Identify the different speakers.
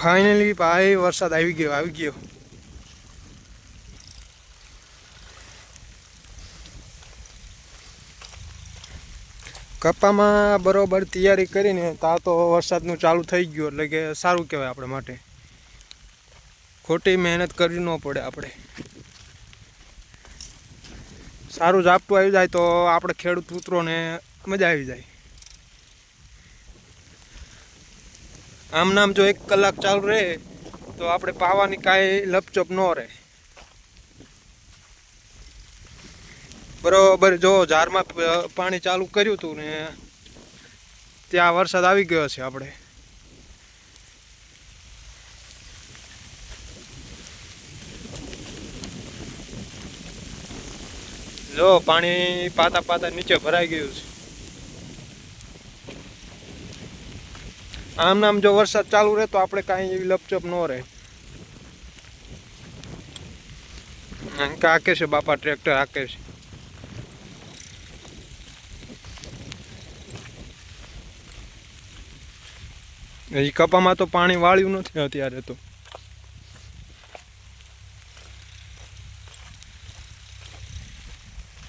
Speaker 1: finally ભાઈ વરસાદ આવી ગયો કપામાં બરોબર તૈયારી કરીને તા તો વરસાદનું ચાલુ થઈ ગયું એટલે કે સારું કહેવાય આપણે માટે ખોટી મહેનત કરવી ન પડે આપણે સારું ઝાપટું આવી જાય તો આપણે ખેડૂત પુત્રોને મજા આવી જાય આમ નામ જો 1 કલાક ચાલુ રહે તો આપણે પાવાની કાંઈ લપચપ ન રહે બરોબર જો ઝારમાં પાણી ચાલુ કર્યું હતું ને ત્યાં વરસાદ આવી ગયો છે આપણે જો પાણી પાતા નીચે ભરાઈ ગયું છે આમ નામ જો વરસાદ ચાલુ રહે તો આપણે કાંઈ એવી લપચપ ન રહે હાકે છે બાપા ટ્રેક્ટર હાકે છે એ કપામાં તો પાણી વાળ્યું નથી અત્યારે તો